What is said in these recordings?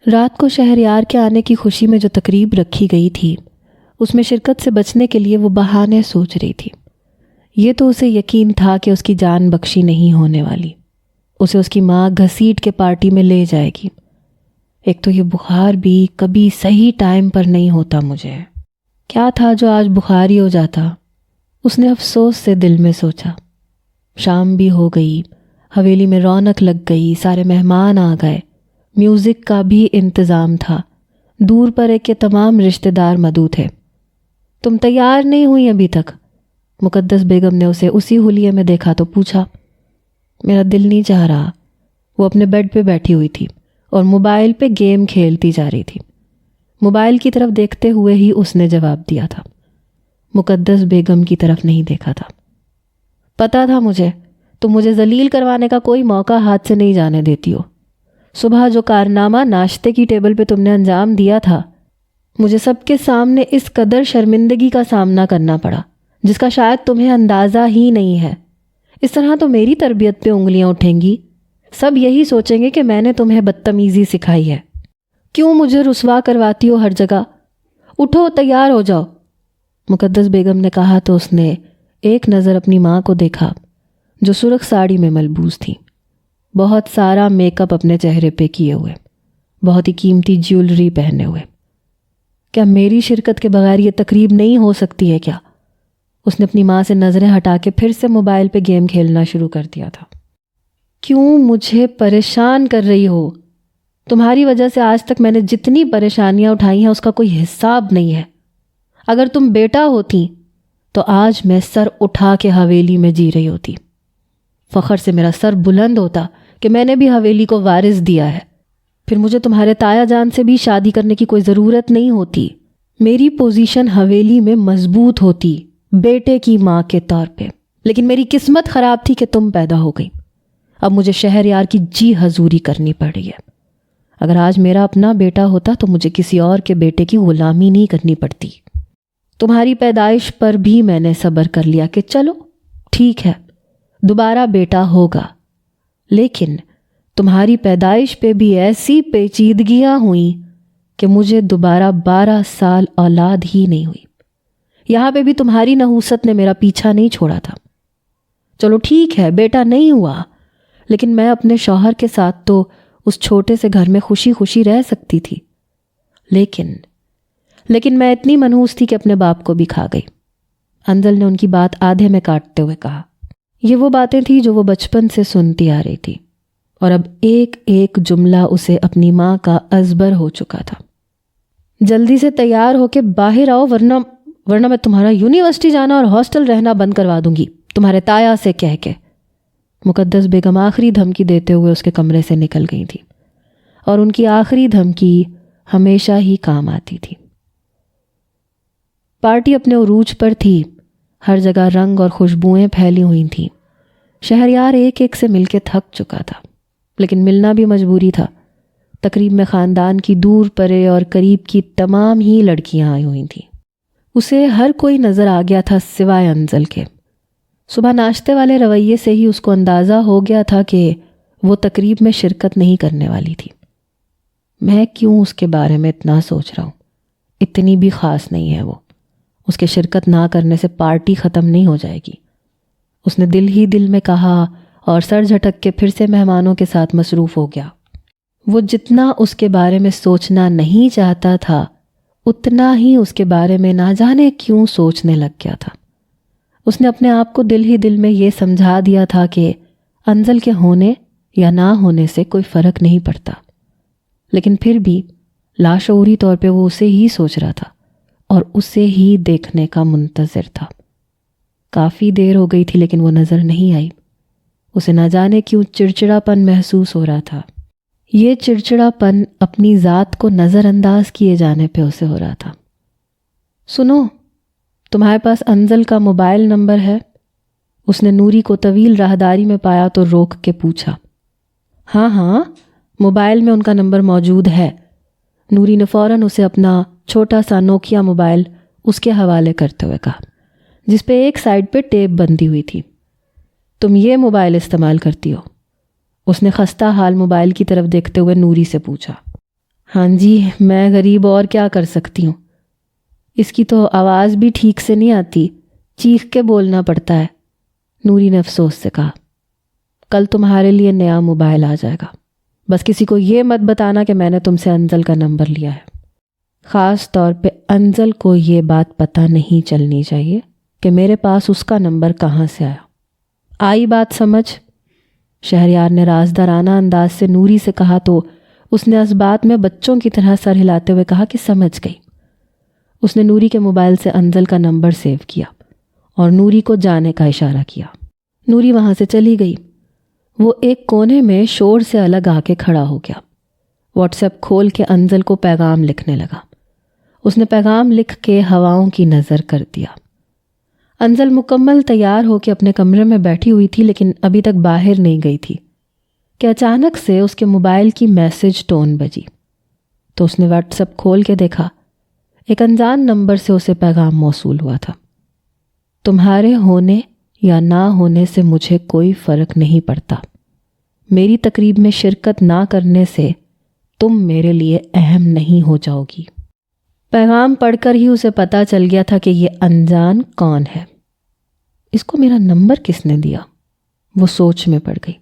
رات کو شہریار کے آنے کی خوشی میں جو تقریب رکھی گئی تھی اس میں شرکت سے بچنے کے لیے وہ بہانے سوچ رہی تھی۔ یہ تو اسے یقین تھا کہ اس کی جان بخشی نہیں ہونے والی، اسے اس کی ماں گھسیٹ کے پارٹی میں لے جائے گی۔ ایک تو یہ بخار بھی کبھی صحیح ٹائم پر نہیں ہوتا، مجھے کیا تھا جو آج بخار ہی ہو جاتا، اس نے افسوس سے دل میں سوچا۔ شام بھی ہو گئی، حویلی میں رونق لگ گئی، سارے مہمان آ گئے، میوزک کا بھی انتظام تھا، دور پر ایک کے تمام رشتہ دار مدعو تھے۔ تم تیار نہیں ہوئی ابھی تک؟ مقدس بیگم نے اسے اسی حلیے میں دیکھا تو پوچھا۔ میرا دل نہیں چاہ رہا۔ وہ اپنے بیڈ پہ بیٹھی ہوئی تھی اور موبائل پہ گیم کھیلتی جا رہی تھی۔ موبائل کی طرف دیکھتے ہوئے ہی اس نے جواب دیا تھا، مقدس بیگم کی طرف نہیں دیکھا تھا۔ پتا تھا مجھے، تم مجھے ذلیل کروانے کا کوئی موقع ہاتھ سے نہیں جانے دیتی ہو۔ صبح جو کارنامہ ناشتے کی ٹیبل پہ تم نے انجام دیا تھا، مجھے سب کے سامنے اس قدر شرمندگی کا سامنا کرنا پڑا جس کا شاید تمہیں اندازہ ہی نہیں ہے۔ اس طرح تو میری تربیت پہ انگلیاں اٹھیں گی، سب یہی سوچیں گے کہ میں نے تمہیں بدتمیزی سکھائی ہے۔ کیوں مجھے رسوا کرواتی ہو ہر جگہ؟ اٹھو، تیار ہو جاؤ۔ مقدس بیگم نے کہا تو اس نے ایک نظر اپنی ماں کو دیکھا جو سرخ ساڑی میں ملبوس تھی، بہت سارا میک اپ اپنے چہرے پہ کیے ہوئے، بہت ہی قیمتی جیولری پہنے ہوئے۔ کیا میری شرکت کے بغیر یہ تقریب نہیں ہو سکتی ہے کیا؟ اس نے اپنی ماں سے نظریں ہٹا کے پھر سے موبائل پہ گیم کھیلنا شروع کر دیا تھا۔ کیوں مجھے پریشان کر رہی ہو؟ تمہاری وجہ سے آج تک میں نے جتنی پریشانیاں اٹھائی ہیں اس کا کوئی حساب نہیں ہے۔ اگر تم بیٹا ہوتی تو آج میں سر اٹھا کے حویلی میں جی رہی ہوتی، فخر سے میرا سر بلند ہوتا کہ میں نے بھی حویلی کو وارث دیا ہے۔ پھر مجھے تمہارے تایا جان سے بھی شادی کرنے کی کوئی ضرورت نہیں ہوتی، میری پوزیشن حویلی میں مضبوط ہوتی بیٹے کی ماں کے طور پہ۔ لیکن میری قسمت خراب تھی کہ تم پیدا ہو گئی۔ اب مجھے شہریار کی جی حضوری کرنی پڑ رہی ہے۔ اگر آج میرا اپنا بیٹا ہوتا تو مجھے کسی اور کے بیٹے کی غلامی نہیں کرنی پڑتی۔ تمہاری پیدائش پر بھی میں نے صبر کر لیا کہ چلو ٹھیک ہے، دوبارہ بیٹا ہوگا، لیکن تمہاری پیدائش پہ بھی ایسی پیچیدگیاں ہوئیں کہ مجھے دوبارہ 12 سال اولاد ہی نہیں ہوئی۔ یہاں پہ بھی تمہاری نحوست نے میرا پیچھا نہیں چھوڑا تھا۔ چلو ٹھیک ہے، بیٹا نہیں ہوا، لیکن میں اپنے شوہر کے ساتھ تو اس چھوٹے سے گھر میں خوشی خوشی رہ سکتی تھی۔ لیکن میں اتنی منحوس تھی کہ اپنے باپ کو بھی کھا گئی۔ انجل نے ان کی بات آدھے میں کاٹتے ہوئے کہا۔ یہ وہ باتیں تھیں جو وہ بچپن سے سنتی آ رہی تھی، اور اب ایک ایک جملہ اسے اپنی ماں کا ازبر ہو چکا تھا۔ جلدی سے تیار ہو کے باہر آؤ، ورنہ میں تمہارا یونیورسٹی جانا اور ہاسٹل رہنا بند کروا دوں گی، تمہارے تایا سے کہہ کے۔ مقدس بیگم آخری دھمکی دیتے ہوئے اس کے کمرے سے نکل گئی تھی، اور ان کی آخری دھمکی ہمیشہ ہی کام آتی تھی۔ پارٹی اپنے عروج پر تھی، ہر جگہ رنگ اور خوشبوئیں پھیلی ہوئی تھیں۔ شہریار ایک ایک سے مل کے تھک چکا تھا، لیکن ملنا بھی مجبوری تھا۔ تقریب میں خاندان کی دور پرے اور قریب کی تمام ہی لڑکیاں آئی ہوئی تھیں۔ اسے ہر کوئی نظر آ گیا تھا سوائے انجل کے۔ صبح ناشتے والے رویے سے ہی اس کو اندازہ ہو گیا تھا کہ وہ تقریب میں شرکت نہیں کرنے والی تھی۔ میں کیوں اس کے بارے میں اتنا سوچ رہا ہوں؟ اتنی بھی خاص نہیں ہے وہ۔ اس کے شرکت نہ کرنے سے پارٹی ختم نہیں ہو جائے گی، اس نے دل ہی دل میں کہا، اور سر جھٹک کے پھر سے مہمانوں کے ساتھ مصروف ہو گیا۔ وہ جتنا اس کے بارے میں سوچنا نہیں چاہتا تھا اتنا ہی اس کے بارے میں نہ جانے کیوں سوچنے لگ گیا تھا۔ اس نے اپنے آپ کو دل ہی دل میں یہ سمجھا دیا تھا کہ انجل کے ہونے یا نہ ہونے سے کوئی فرق نہیں پڑتا، لیکن پھر بھی لاشعوری طور پہ وہ اسے ہی سوچ رہا تھا اور اسے ہی دیکھنے کا منتظر تھا۔ کافی دیر ہو گئی تھی لیکن وہ نظر نہیں آئی۔ اسے نہ جانے کیوں چڑچڑا پن محسوس ہو رہا تھا۔ یہ چڑچڑا پن اپنی ذات کو نظر انداز کیے جانے پہ اسے ہو رہا تھا۔ سنو، تمہارے پاس انجل کا موبائل نمبر ہے؟ اس نے نوری کو طویل راہداری میں پایا تو روک کے پوچھا۔ ہاں، موبائل میں ان کا نمبر موجود ہے۔ نوری نے فوراً اسے اپنا چھوٹا سا نوکیا موبائل اس کے حوالے کرتے ہوئے کہا، جس پہ ایک سائڈ پہ ٹیپ بندھی ہوئی تھی۔ تم یہ موبائل استعمال کرتی ہو؟ اس نے خستہ حال موبائل کی طرف دیکھتے ہوئے نوری سے پوچھا۔ ہاں جی، میں غریب اور کیا کر سکتی ہوں، اس کی تو آواز بھی ٹھیک سے نہیں آتی، چیخ کے بولنا پڑتا ہے، نوری نے افسوس سے کہا۔ کل تمہارے لیے نیا موبائل آ جائے گا، بس کسی کو یہ مت بتانا کہ میں نے تم سے انزل کا نمبر لیا ہے۔ خاص طور پہ انزل کو یہ بات پتہ نہیں چلنی چاہیے کہ میرے پاس اس کا نمبر کہاں سے آیا۔ آئی بات سمجھ؟ شہریار نے رازدارانہ انداز سے نوری سے کہا تو اس نے اس بات میں بچوں کی طرح سر ہلاتے ہوئے کہا کہ سمجھ گئی۔ اس نے نوری کے موبائل سے انزل کا نمبر سیو کیا اور نوری کو جانے کا اشارہ کیا۔ نوری وہاں سے چلی گئی۔ وہ ایک کونے میں شور سے الگ آ کے کھڑا ہو گیا۔ واٹس ایپ کھول کے انزل کو پیغام لکھنے لگا۔ اس نے پیغام لکھ کے ہواؤں کی نظر کر دیا۔ انزل مکمل تیار ہو کے اپنے کمرے میں بیٹھی ہوئی تھی، لیکن ابھی تک باہر نہیں گئی تھی کہ اچانک سے اس کے موبائل کی میسج ٹون بجی تو اس نے واٹس ایپ کھول کے دیکھا۔ ایک انجان نمبر سے اسے پیغام موصول ہوا تھا۔ تمہارے ہونے یا نہ ہونے سے مجھے کوئی فرق نہیں پڑتا، میری تقریب میں شرکت نہ کرنے سے تم میرے لیے اہم نہیں ہو جاؤ گی۔ پیغام پڑھ کر ہی اسے پتہ چل گیا تھا کہ یہ انجان کون ہے۔ اس کو میرا نمبر کس نے دیا؟ وہ سوچ میں پڑ گئی۔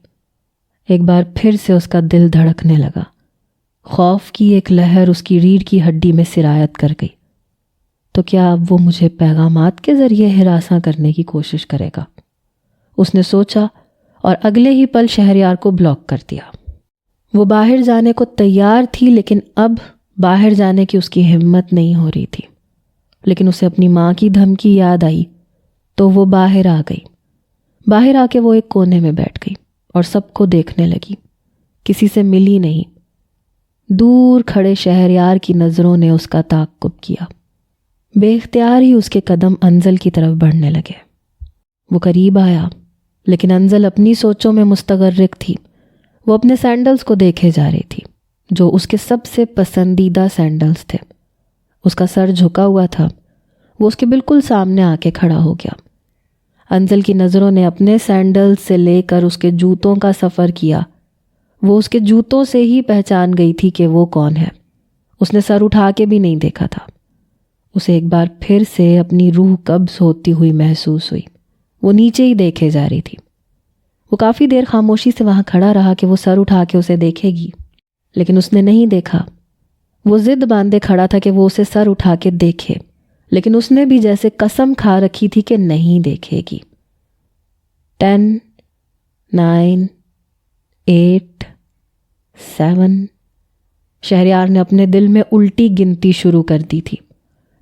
ایک بار پھر سے اس کا دل دھڑکنے لگا۔ خوف کی ایک لہر اس کی ریڑھ کی ہڈی میں سرایت کر گئی۔ تو کیا اب وہ مجھے پیغامات کے ذریعے ہراساں کرنے کی کوشش کرے گا؟ اس نے سوچا اور اگلے ہی پل شہریار کو بلاک کر دیا۔ وہ باہر جانے کو تیار تھی، لیکن اب باہر جانے کی اس کی ہمت نہیں ہو رہی تھی۔ لیکن اسے اپنی ماں کی دھمکی یاد آئی تو وہ باہر آ گئی۔ باہر آ کے وہ ایک کونے میں بیٹھ گئی اور سب کو دیکھنے لگی۔ کسی سے ملی نہیں۔ دور کھڑے شہریار کی نظروں نے اس کا تعقب کیا۔ بے اختیار ہی اس کے قدم انزل کی طرف بڑھنے لگے۔ وہ قریب آیا، لیکن انزل اپنی سوچوں میں مستغرق تھی۔ وہ اپنے سینڈلز کو دیکھے جا رہی تھی، جو اس کے سب سے پسندیدہ سینڈلز تھے۔ اس کا سر جھکا ہوا تھا۔ وہ اس کے بالکل سامنے آ کے کھڑا ہو گیا۔ انزل کی نظروں نے اپنے سینڈل سے لے کر اس کے جوتوں کا سفر کیا۔ وہ اس کے جوتوں سے ہی پہچان گئی تھی کہ وہ کون ہے۔ اس نے سر اٹھا کے بھی نہیں دیکھا تھا۔ اسے ایک بار پھر سے اپنی روح قبض ہوتی ہوئی محسوس ہوئی۔ وہ نیچے ہی دیکھے جا رہی تھی۔ وہ کافی دیر خاموشی سے وہاں کھڑا رہا کہ وہ سر اٹھا کے اسے دیکھے گی، لیکن اس نے نہیں دیکھا۔ وہ ضد باندھے کھڑا تھا کہ وہ اسے سر اٹھا کے دیکھے، لیکن اس نے بھی جیسے قسم کھا رکھی تھی کہ نہیں دیکھے گی۔ 10 9 8 7 شہریار نے اپنے دل میں الٹی گنتی شروع کر دی تھی،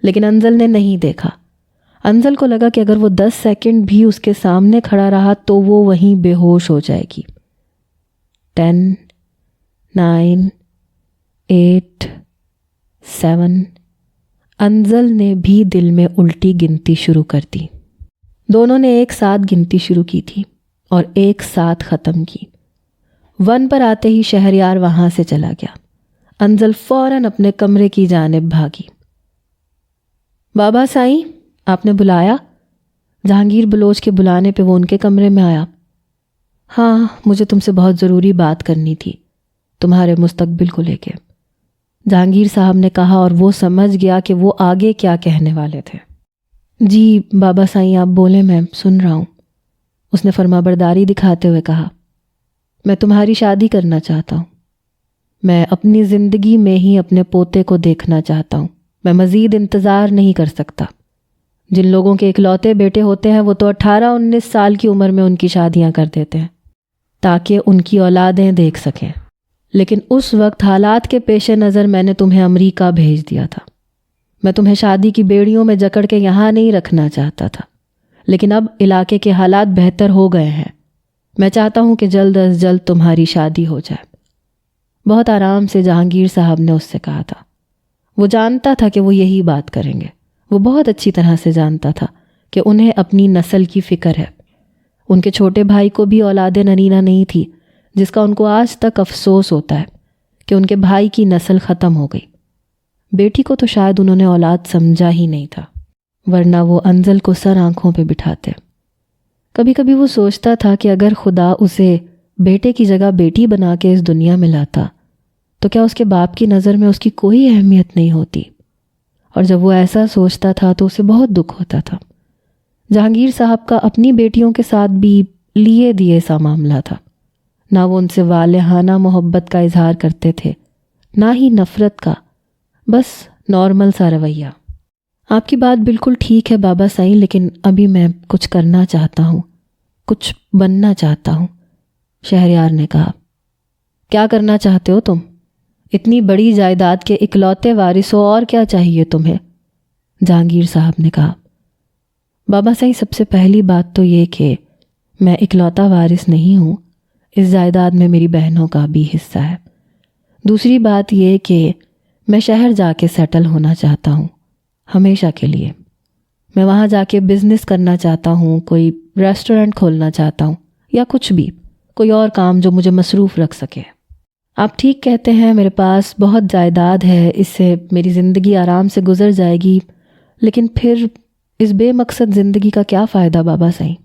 لیکن انزل نے نہیں دیکھا۔ انزل کو لگا کہ اگر وہ 10 سیکنڈ بھی اس کے سامنے کھڑا رہا تو وہ وہیں بے ہوش ہو جائے گی۔ 10 9 8 7 انزل نے بھی دل میں الٹی گنتی شروع کر دی۔ دونوں نے ایک ساتھ گنتی شروع کی تھی اور ایک ساتھ ختم کی۔ 1 پر آتے ہی شہریار وہاں سے چلا گیا۔ انزل فوراً اپنے کمرے کی جانب بھاگی۔ بابا سائیں، آپ نے بلایا؟ جہانگیر بلوچ کے بلانے پہ وہ ان کے کمرے میں آیا۔ ہاں، مجھے تم سے بہت ضروری بات کرنی تھی، تمہارے مستقبل کو لے کے، جہانگیر صاحب نے کہا، اور وہ سمجھ گیا کہ وہ آگے کیا کہنے والے تھے۔ جی بابا سائیں، آپ بولیں، میں سن رہا ہوں، اس نے فرمانبرداری دکھاتے ہوئے کہا۔ میں تمہاری شادی کرنا چاہتا ہوں۔ میں اپنی زندگی میں ہی اپنے پوتے کو دیکھنا چاہتا ہوں۔ میں مزید انتظار نہیں کر سکتا۔ جن لوگوں کے اکلوتے بیٹے ہوتے ہیں وہ تو 18-19 سال کی عمر میں ان کی شادیاں کر دیتے ہیں تاکہ ان کی اولادیں دیکھ سکیں، لیکن اس وقت حالات کے پیش نظر میں نے تمہیں امریکہ بھیج دیا تھا۔ میں تمہیں شادی کی بیڑیوں میں جکڑ کے یہاں نہیں رکھنا چاہتا تھا، لیکن اب علاقے کے حالات بہتر ہو گئے ہیں۔ میں چاہتا ہوں کہ جلد از جلد تمہاری شادی ہو جائے۔ بہت آرام سے جہانگیر صاحب نے اس سے کہا تھا۔ وہ جانتا تھا کہ وہ یہی بات کریں گے۔ وہ بہت اچھی طرح سے جانتا تھا کہ انہیں اپنی نسل کی فکر ہے۔ ان کے چھوٹے بھائی کو بھی اولاد نرینہ نہیں تھی، جس کا ان کو آج تک افسوس ہوتا ہے کہ ان کے بھائی کی نسل ختم ہو گئی۔ بیٹی کو تو شاید انہوں نے اولاد سمجھا ہی نہیں تھا، ورنہ وہ انزل کو سر آنکھوں پہ بٹھاتے۔ کبھی کبھی وہ سوچتا تھا کہ اگر خدا اسے بیٹے کی جگہ بیٹی بنا کے اس دنیا میں لاتا تو کیا اس کے باپ کی نظر میں اس کی کوئی اہمیت نہیں ہوتی؟ اور جب وہ ایسا سوچتا تھا تو اسے بہت دکھ ہوتا تھا۔ جہانگیر صاحب کا اپنی بیٹیوں کے ساتھ بھی لیے دیے سا معاملہ تھا۔ نہ وہ ان سے والہانہ محبت کا اظہار کرتے تھے، نہ ہی نفرت کا، بس نارمل سا رویہ۔ آپ کی بات بالکل ٹھیک ہے بابا سائیں، لیکن ابھی میں کچھ کرنا چاہتا ہوں، کچھ بننا چاہتا ہوں، شہریار نے کہا۔ کیا کرنا چاہتے ہو تم؟ اتنی بڑی جائیداد کے اکلوتے وارث ہو، اور کیا چاہیے تمہیں؟ جہانگیر صاحب نے کہا۔ بابا سائیں، سب سے پہلی بات تو یہ کہ میں اکلوتا وارث نہیں ہوں، اس جائیداد میں میری بہنوں کا بھی حصہ ہے۔ دوسری بات یہ کہ میں شہر جا کے سیٹل ہونا چاہتا ہوں، ہمیشہ کے لیے۔ میں وہاں جا کے بزنس کرنا چاہتا ہوں، کوئی ریسٹورنٹ کھولنا چاہتا ہوں، یا کچھ بھی، کوئی اور کام جو مجھے مصروف رکھ سکے۔ آپ ٹھیک کہتے ہیں، میرے پاس بہت جائیداد ہے، اس سے میری زندگی آرام سے گزر جائے گی، لیکن پھر اس بے مقصد زندگی کا کیا فائدہ بابا سائیں؟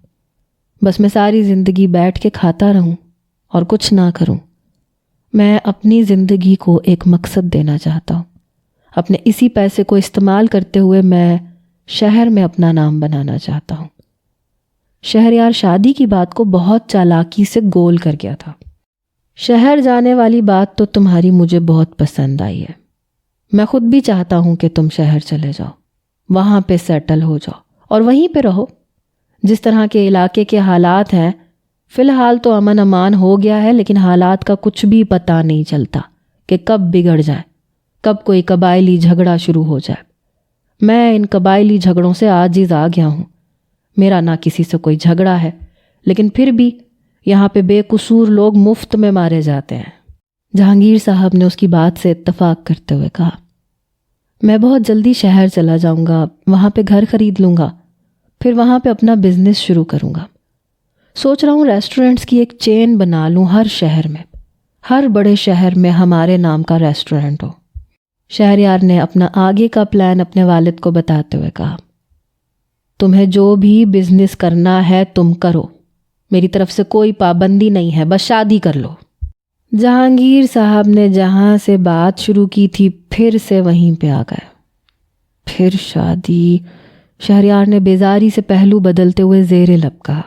بس میں ساری زندگی بیٹھ کے کھاتا رہوں اور کچھ نہ کروں۔ میں اپنی زندگی کو ایک مقصد دینا چاہتا ہوں۔ اپنے اسی پیسے کو استعمال کرتے ہوئے میں شہر میں اپنا نام بنانا چاہتا ہوں۔ شہریار شادی کی بات کو بہت چالاکی سے گول کر گیا تھا۔ شہر جانے والی بات تو تمہاری مجھے بہت پسند آئی ہے۔ میں خود بھی چاہتا ہوں کہ تم شہر چلے جاؤ، وہاں پہ سیٹل ہو جاؤ اور وہیں پہ رہو۔ جس طرح کے علاقے کے حالات ہیں، فی الحال تو امن امان ہو گیا ہے، لیکن حالات کا کچھ بھی پتہ نہیں چلتا کہ کب بگڑ جائے، کب کوئی قبائلی جھگڑا شروع ہو جائے۔ میں ان قبائلی جھگڑوں سے عاجز آ گیا ہوں۔ میرا نہ کسی سے کوئی جھگڑا ہے، لیکن پھر بھی یہاں پہ بے قصور لوگ مفت میں مارے جاتے ہیں۔ جہانگیر صاحب نے اس کی بات سے اتفاق کرتے ہوئے کہا، میں بہت جلدی شہر چلا جاؤں گا، وہاں پہ گھر خرید لوں گا، پھر وہاں پہ اپنا بزنس شروع کروں گا۔ سوچ رہا ہوں ریسٹورنٹس کی ایک چین بنا لوں، ہر شہر میں، ہر بڑے شہر میں ہمارے نام کا ریسٹورنٹ ہو۔ شہریار نے اپنا آگے کا پلان اپنے والد کو بتاتے ہوئے کہا، تمہیں جو بھی بزنس کرنا ہے تم کرو، میری طرف سے کوئی پابندی نہیں ہے، بس شادی کر لو۔ جہانگیر صاحب نے جہاں سے بات شروع کی تھی پھر سے وہیں پہ آ گئے۔ پھر شادی؟ شہریار نے بیزاری سے پہلو بدلتے ہوئے زیر لب کہا۔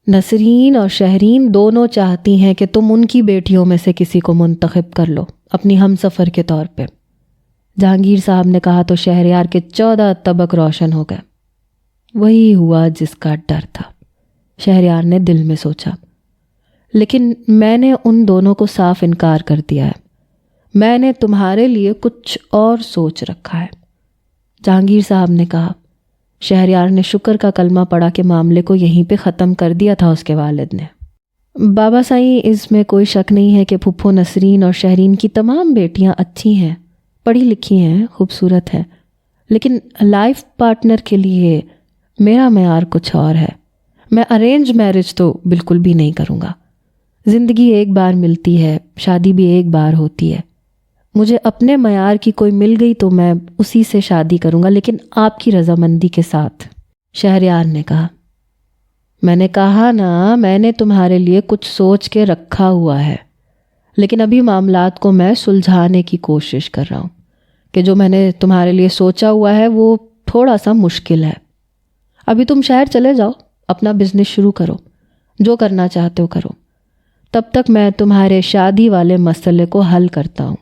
نسرین اور شہرین دونوں چاہتی ہیں کہ تم ان کی بیٹیوں میں سے کسی کو منتخب کر لو اپنی ہم سفر کے طور پہ۔ جہانگیر صاحب نے کہا تو شہریار کے 14 طبق روشن ہو گئے۔ وہی ہوا جس کا ڈر تھا، شہریار نے دل میں سوچا، لیکن میں نے ان دونوں کو صاف انکار کر دیا ہے۔ میں نے تمہارے لیے کچھ اور سوچ رکھا ہے۔ جہانگیر صاحب نے کہا۔ شہریار نے شکر کا کلمہ پڑھا کہ معاملے کو یہیں پہ ختم کر دیا تھا اس کے والد نے۔ بابا سائیں، اس میں کوئی شک نہیں ہے کہ پھپھو نسرین اور شہرین کی تمام بیٹیاں اچھی ہیں، پڑھی لکھی ہیں، خوبصورت ہیں، لیکن لائف پارٹنر کے لیے میرا معیار کچھ اور ہے۔ میں ارینج میرج تو بالکل بھی نہیں کروں گا۔ زندگی ایک بار ملتی ہے، شادی بھی ایک بار ہوتی ہے۔ مجھے اپنے معیار کی کوئی مل گئی تو میں اسی سے شادی کروں گا، لیکن آپ کی رضامندی کے ساتھ۔ شہریار نے کہا، میں نے کہا نا، میں نے تمہارے لیے کچھ سوچ کے رکھا ہوا ہے، لیکن ابھی معاملات کو میں سلجھانے کی کوشش کر رہا ہوں کہ جو میں نے تمہارے لیے سوچا ہوا ہے وہ تھوڑا سا مشکل ہے۔ ابھی تم شہر چلے جاؤ، اپنا بزنس شروع کرو، جو کرنا چاہتے ہو کرو، تب تک میں تمہارے شادی والے مسئلے کو حل کرتا ہوں۔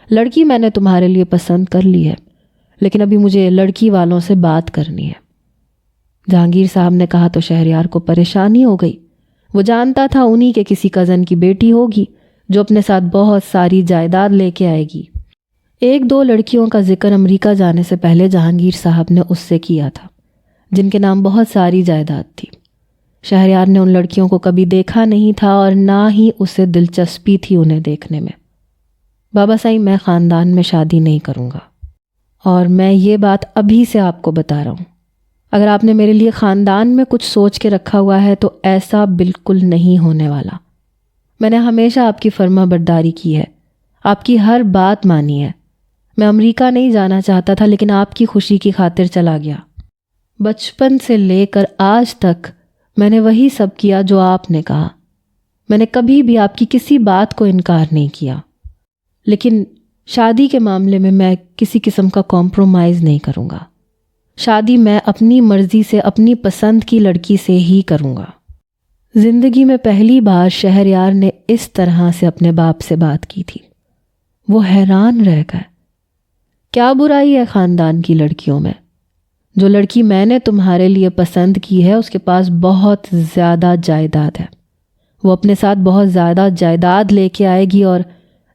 لڑکی میں نے تمہارے لیے پسند کر لی ہے، لیکن ابھی مجھے لڑکی والوں سے بات کرنی ہے۔ جہانگیر صاحب نے کہا تو شہریار کو پریشانی ہو گئی۔ وہ جانتا تھا انہی کے کسی کزن کی بیٹی ہوگی جو اپنے ساتھ بہت ساری جائیداد لے کے آئے گی۔ 1-2 لڑکیوں کا ذکر امریکہ جانے سے پہلے جہانگیر صاحب نے اس سے کیا تھا، جن کے نام بہت ساری جائیداد تھی۔ شہریار نے ان لڑکیوں کو کبھی دیکھا نہیں تھا اور نہ ہی اسے دلچسپی تھی انہیں دیکھنے میں۔ بابا سائیں، میں خاندان میں شادی نہیں کروں گا، اور میں یہ بات ابھی سے آپ کو بتا رہا ہوں۔ اگر آپ نے میرے لیے خاندان میں کچھ سوچ کے رکھا ہوا ہے تو ایسا بالکل نہیں ہونے والا۔ میں نے ہمیشہ آپ کی فرما برداری کی ہے، آپ کی ہر بات مانی ہے۔ میں امریکہ نہیں جانا چاہتا تھا، لیکن آپ کی خوشی کی خاطر چلا گیا۔ بچپن سے لے کر آج تک میں نے وہی سب کیا جو آپ نے کہا۔ میں نے کبھی بھی آپ کی کسی بات کو انکار نہیں کیا۔ لیکن شادی کے معاملے میں میں کسی قسم کا کمپرومائز نہیں کروں گا. شادی میں اپنی مرضی سے اپنی پسند کی لڑکی سے ہی کروں گا. زندگی میں پہلی بار شہریار نے اس طرح سے اپنے باپ سے بات کی تھی. وہ حیران رہ گئے. کیا برائی ہے خاندان کی لڑکیوں میں؟ جو لڑکی میں نے تمہارے لیے پسند کی ہے اس کے پاس بہت زیادہ جائیداد ہے. وہ اپنے ساتھ بہت زیادہ جائیداد لے کے آئے گی. اور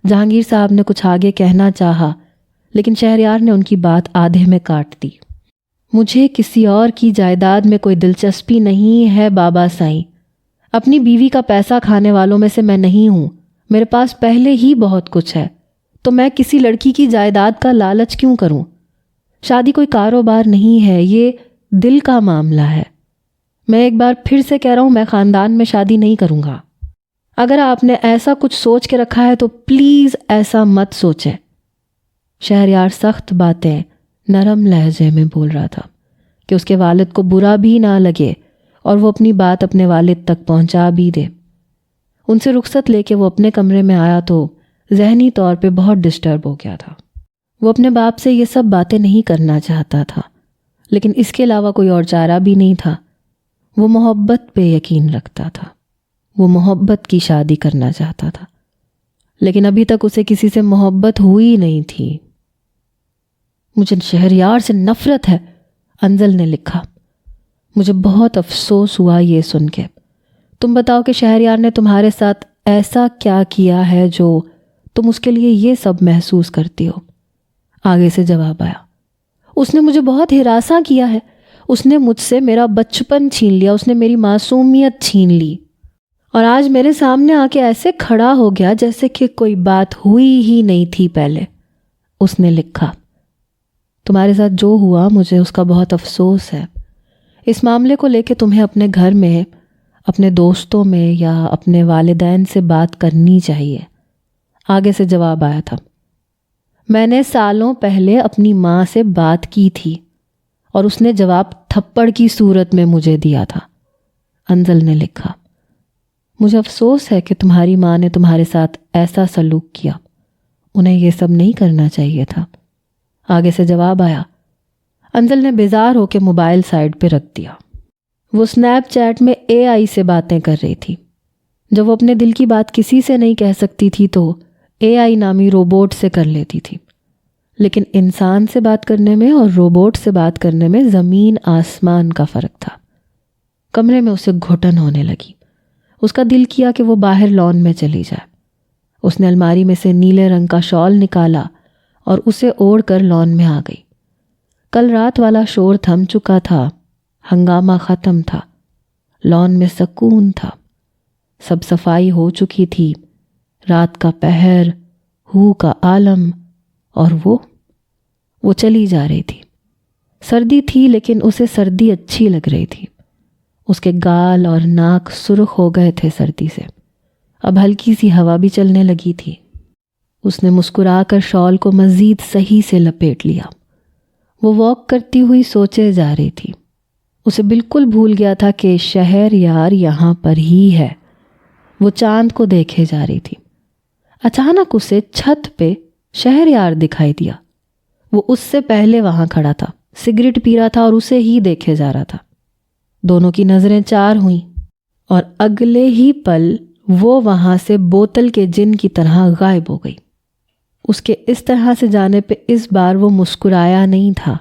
جہانگیر صاحب نے کچھ آگے کہنا چاہا لیکن شہریار نے ان کی بات آدھے میں کاٹ دی. مجھے کسی اور کی جائیداد میں کوئی دلچسپی نہیں ہے بابا سائیں. اپنی بیوی کا پیسہ کھانے والوں میں سے میں نہیں ہوں. میرے پاس پہلے ہی بہت کچھ ہے تو میں کسی لڑکی کی جائیداد کا لالچ کیوں کروں؟ شادی کوئی کاروبار نہیں ہے، یہ دل کا معاملہ ہے. میں ایک بار پھر سے کہہ رہا ہوں، میں خاندان میں شادی نہیں کروں گا. اگر آپ نے ایسا کچھ سوچ کے رکھا ہے تو پلیز ایسا مت سوچیں. شہریار سخت باتیں نرم لہجے میں بول رہا تھا کہ اس کے والد کو برا بھی نہ لگے اور وہ اپنی بات اپنے والد تک پہنچا بھی دے. ان سے رخصت لے کے وہ اپنے کمرے میں آیا تو ذہنی طور پہ بہت ڈسٹرب ہو گیا تھا. وہ اپنے باپ سے یہ سب باتیں نہیں کرنا چاہتا تھا لیکن اس کے علاوہ کوئی اور چارہ بھی نہیں تھا. وہ محبت پہ یقین رکھتا تھا. وہ محبت کی شادی کرنا چاہتا تھا لیکن ابھی تک اسے کسی سے محبت ہوئی نہیں تھی. مجھے شہریار سے نفرت ہے، انزل نے لکھا. مجھے بہت افسوس ہوا یہ سن کے. تم بتاؤ کہ شہریار نے تمہارے ساتھ ایسا کیا کیا ہے جو تم اس کے لیے یہ سب محسوس کرتی ہو؟ آگے سے جواب آیا. اس نے مجھے بہت ہراساں کیا ہے. اس نے مجھ سے میرا بچپن چھین لیا. اس نے میری معصومیت چھین لی اور آج میرے سامنے آ کے ایسے کھڑا ہو گیا جیسے کہ کوئی بات ہوئی ہی نہیں تھی پہلے. اس نے لکھا. تمہارے ساتھ جو ہوا مجھے اس کا بہت افسوس ہے. اس معاملے کو لے کے تمہیں اپنے گھر میں، اپنے دوستوں میں یا اپنے والدین سے بات کرنی چاہیے. آگے سے جواب آیا تھا. میں نے سالوں پہلے اپنی ماں سے بات کی تھی اور اس نے جواب تھپڑ کی صورت میں مجھے دیا تھا. انزل نے لکھا. مجھے افسوس ہے کہ تمہاری ماں نے تمہارے ساتھ ایسا سلوک کیا. انہیں یہ سب نہیں کرنا چاہیے تھا. آگے سے جواب آیا. انزل نے بیزار ہو کے موبائل سائڈ پہ رکھ دیا. وہ سنیپ چیٹ میں اے آئی سے باتیں کر رہی تھی. جب وہ اپنے دل کی بات کسی سے نہیں کہہ سکتی تھی تو اے آئی نامی روبوٹ سے کر لیتی تھی. لیکن انسان سے بات کرنے میں اور روبوٹ سے بات کرنے میں زمین آسمان کا فرق تھا. کمرے میں اسے گھٹن ہونے لگی. اس کا دل کیا کہ وہ باہر لان میں چلی جائے. اس نے الماری میں سے نیلے رنگ کا شال نکالا اور اسے اوڑھ کر لان میں آ گئی. کل رات والا شور تھم چکا تھا. ہنگامہ ختم تھا. لان میں سکون تھا. سب صفائی ہو چکی تھی. رات کا پہر، ہو کا عالم، اور وہ چلی جا رہی تھی. سردی تھی لیکن اسے سردی اچھی لگ رہی تھی. اس کے گال اور ناک سرخ ہو گئے تھے سردی سے. اب ہلکی سی ہوا بھی چلنے لگی تھی. اس نے مسکرا کر شال کو مزید صحیح سے لپیٹ لیا. وہ واک کرتی ہوئی سوچے جا رہی تھی. اسے بالکل بھول گیا تھا کہ شہریار یہاں پر ہی ہے. وہ چاند کو دیکھے جا رہی تھی. اچانک اسے چھت پہ شہریار دکھائی دیا. وہ اس سے پہلے وہاں کھڑا تھا، سگریٹ پی رہا تھا اور اسے ہی دیکھے جا رہا تھا. دونوں کی نظریں چار ہوئیں اور اگلے ہی پل وہ وہاں سے بوتل کے جن کی طرح غائب ہو گئی. اس کے اس طرح سے جانے پہ اس بار وہ مسکرایا نہیں تھا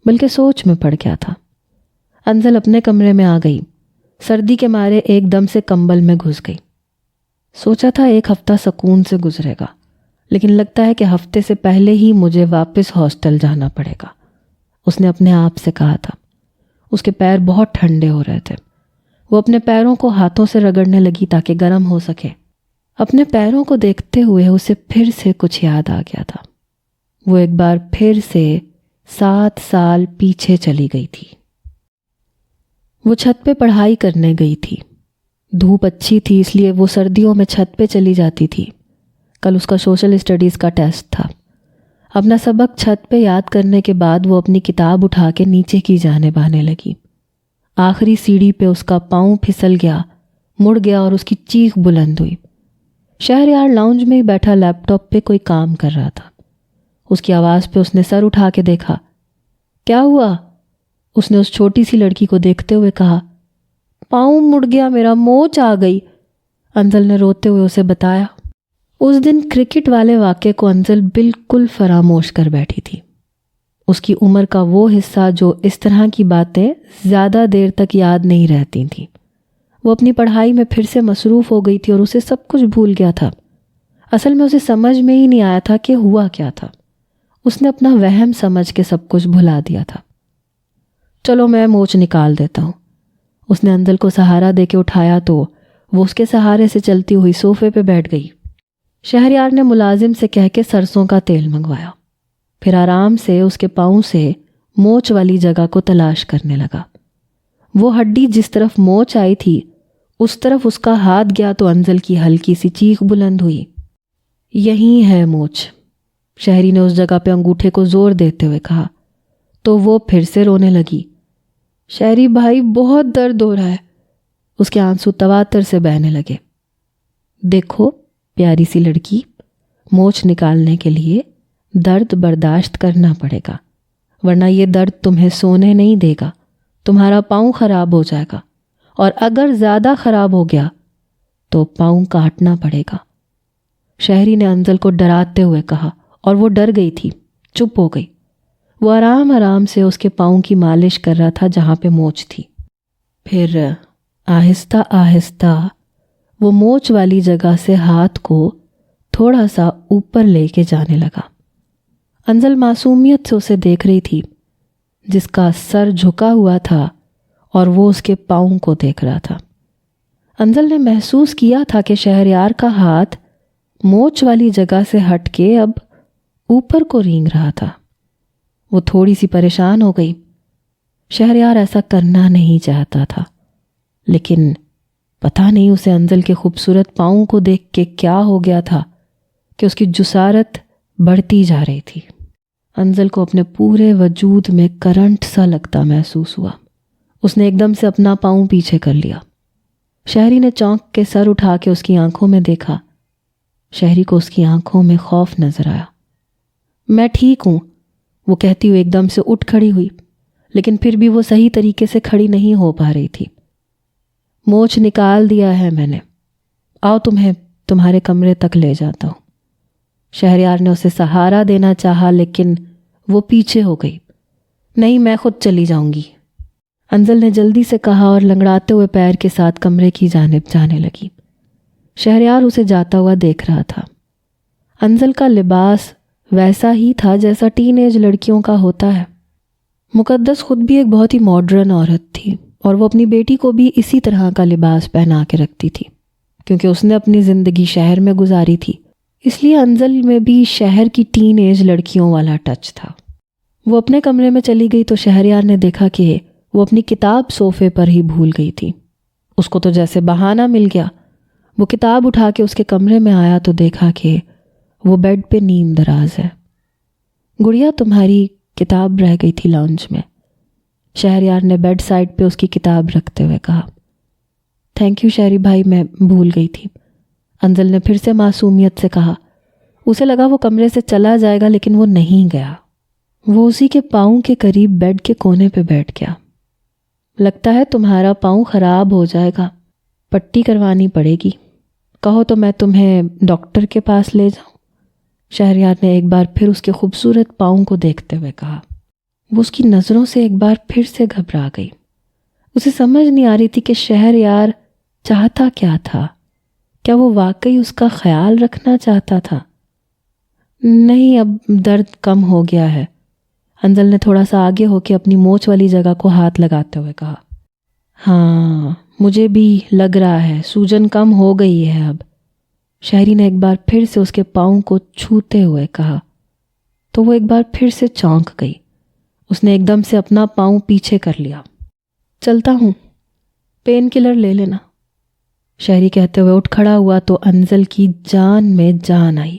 بلکہ سوچ میں پڑ گیا تھا. انزل اپنے کمرے میں آ گئی. سردی کے مارے ایک دم سے کمبل میں گھس گئی. سوچا تھا ایک ہفتہ سکون سے گزرے گا لیکن لگتا ہے کہ ہفتے سے پہلے ہی مجھے واپس ہاسٹل جانا پڑے گا. اس نے اپنے آپ سے کہا تھا. اس کے پیر بہت ٹھنڈے ہو رہے تھے. وہ اپنے پیروں کو ہاتھوں سے رگڑنے لگی تاکہ گرم ہو سکے. اپنے پیروں کو دیکھتے ہوئے اسے پھر سے کچھ یاد آ گیا تھا. وہ ایک بار پھر سے 7 سال پیچھے چلی گئی تھی. وہ چھت پہ پڑھائی کرنے گئی تھی. دھوپ اچھی تھی اس لیے وہ سردیوں میں چھت پہ چلی جاتی تھی. کل اس کا سوشل اسٹڈیز کا ٹیسٹ تھا. اپنا سبق چھت پہ یاد کرنے کے بعد وہ اپنی کتاب اٹھا کے نیچے کی جانب آنے لگی. آخری سیڑھی پہ اس کا پاؤں پھسل گیا، مڑ گیا اور اس کی چیخ بلند ہوئی. شہریار لاؤنج میں ہی بیٹھا لیپ ٹاپ پہ کوئی کام کر رہا تھا۔ اس کی آواز پہ اس نے سر اٹھا کے دیکھا۔ کیا ہوا؟ اس نے اس چھوٹی سی لڑکی کو دیکھتے ہوئے کہا۔ پاؤں مڑ گیا میرا، موچ آ گئی، انزل نے روتے ہوئے اسے بتایا۔ اس دن کرکٹ والے واقعے کو انزل بالکل فراموش کر بیٹھی تھی۔ اس کی عمر کا وہ حصہ جو اس طرح کی باتیں زیادہ دیر تک یاد نہیں رہتی تھیں۔ وہ اپنی پڑھائی میں پھر سے مصروف ہو گئی تھی اور اسے سب کچھ بھول گیا تھا۔ اصل میں اسے سمجھ میں ہی نہیں آیا تھا کہ ہوا کیا تھا۔ اس نے اپنا وہم سمجھ کے سب کچھ بھلا دیا تھا۔ چلو میں موچ نکال دیتا ہوں۔ اس نے انزل کو سہارا دے کے اٹھایا تو وہ اس کے سہارے سے چلتی ہوئی صوفے پہ بیٹھ گئی۔ شہریار نے ملازم سے کہہ کے سرسوں کا تیل منگوایا، پھر آرام سے اس کے پاؤں سے موچ والی جگہ کو تلاش کرنے لگا۔ وہ ہڈی جس طرف موچ آئی تھی اس طرف اس کا ہاتھ گیا تو انزل کی ہلکی سی چیخ بلند ہوئی۔ یہی ہے موچ، شہری نے اس جگہ پہ انگوٹھے کو زور دیتے ہوئے کہا تو وہ پھر سے رونے لگی۔ شہری بھائی بہت درد ہو رہا ہے، اس کے آنسو تواتر سے بہنے لگے۔ دیکھو پیاری سی لڑکی، موچ نکالنے کے لیے درد برداشت کرنا پڑے گا، ورنہ یہ درد تمہیں سونے نہیں دے گا، تمہارا پاؤں خراب ہو جائے گا، اور اگر زیادہ خراب ہو گیا تو پاؤں کاٹنا پڑے گا۔ شہری نے انزل کو ڈراتے ہوئے کہا اور وہ ڈر گئی تھی، چپ ہو گئی۔ وہ آرام آرام سے اس کے پاؤں کی مالش کر رہا تھا جہاں پہ موچ تھی۔ پھر آہستہ آہستہ وہ موچ والی جگہ سے ہاتھ کو تھوڑا سا اوپر لے کے جانے لگا۔ انزل معصومیت سے اسے دیکھ رہی تھی، جس کا سر جھکا ہوا تھا اور وہ اس کے پاؤں کو دیکھ رہا تھا۔ انزل نے محسوس کیا تھا کہ شہریار کا ہاتھ موچ والی جگہ سے ہٹ کے اب اوپر کو رینگ رہا تھا۔ وہ تھوڑی سی پریشان ہو گئی۔ شہریار ایسا کرنا نہیں چاہتا تھا، لیکن پتہ نہیں اسے انزل کے خوبصورت پاؤں کو دیکھ کے کیا ہو گیا تھا کہ اس کی جسارت بڑھتی جا رہی تھی۔ انزل کو اپنے پورے وجود میں کرنٹ سا لگتا محسوس ہوا۔ اس نے ایک دم سے اپنا پاؤں پیچھے کر لیا۔ شہری نے چونک کے سر اٹھا کے اس کی آنکھوں میں دیکھا۔ شہری کو اس کی آنکھوں میں خوف نظر آیا۔ میں ٹھیک ہوں، وہ کہتی ہوئی ایک دم سے اٹھ کھڑی ہوئی، لیکن پھر بھی وہ صحیح طریقے سے کھڑی نہیں ہو پا رہی تھی۔ موچ نکال دیا ہے میں نے، آؤ تمہیں تمہارے کمرے تک لے جاتا ہوں۔ شہریار نے اسے سہارا دینا چاہا لیکن وہ پیچھے ہو گئی۔ نہیں، میں خود چلی جاؤں گی، انزل نے جلدی سے کہا اور لنگڑاتے ہوئے پیر کے ساتھ کمرے کی جانب جانے لگی۔ شہریار اسے جاتا ہوا دیکھ رہا تھا۔ انزل کا لباس ویسا ہی تھا جیسا ٹین ایج لڑکیوں کا ہوتا ہے۔ مقدس خود بھی ایک بہت ہی ماڈرن عورت تھی اور وہ اپنی بیٹی کو بھی اسی طرح کا لباس پہنا کے رکھتی تھی، کیونکہ اس نے اپنی زندگی شہر میں گزاری تھی، اس لیے انزل میں بھی شہر کی ٹین ایج لڑکیوں والا ٹچ تھا۔ وہ اپنے کمرے میں چلی گئی تو شہریار نے دیکھا کہ وہ اپنی کتاب صوفے پر ہی بھول گئی تھی۔ اس کو تو جیسے بہانہ مل گیا۔ وہ کتاب اٹھا کے اس کے کمرے میں آیا تو دیکھا کہ وہ بیڈ پہ نیم دراز ہے۔ گڑیا تمہاری کتاب رہ گئی تھی لاؤنج میں، شہریار نے بیڈ سائڈ پہ اس کی کتاب رکھتے ہوئے کہا۔ تھینک یو شہری بھائی، میں بھول گئی تھی، انزل نے پھر سے معصومیت سے کہا۔ اسے لگا وہ کمرے سے چلا جائے گا لیکن وہ نہیں گیا۔ وہ اسی کے پاؤں کے قریب بیڈ کے کونے پہ بیٹھ گیا۔ لگتا ہے تمہارا پاؤں خراب ہو جائے گا، پٹی کروانی پڑے گی، کہو تو میں تمہیں ڈاکٹر کے پاس لے جاؤں، شہریار نے ایک بار پھر اس کے خوبصورت پاؤں کو دیکھتے ہوئے کہا۔ وہ اس کی نظروں سے ایک بار پھر سے گھبرا گئی۔ اسے سمجھ نہیں آ رہی تھی کہ شہریار چاہتا کیا تھا۔ کیا وہ واقعی اس کا خیال رکھنا چاہتا تھا؟ نہیں، اب درد کم ہو گیا ہے، انزل نے تھوڑا سا آگے ہو کے اپنی موچ والی جگہ کو ہاتھ لگاتے ہوئے کہا۔ ہاں، مجھے بھی لگ رہا ہے سوجن کم ہو گئی ہے اب، شہری نے ایک بار پھر سے اس کے پاؤں کو چھوتے ہوئے کہا تو وہ ایک بار پھر سے چونک گئی۔ اس نے ایک دم سے اپنا پاؤں پیچھے کر لیا۔ چلتا ہوں، پین کلر لے لینا، شہری کہتے ہوئے اٹھ کھڑا ہوا تو انزل کی جان میں جان آئی۔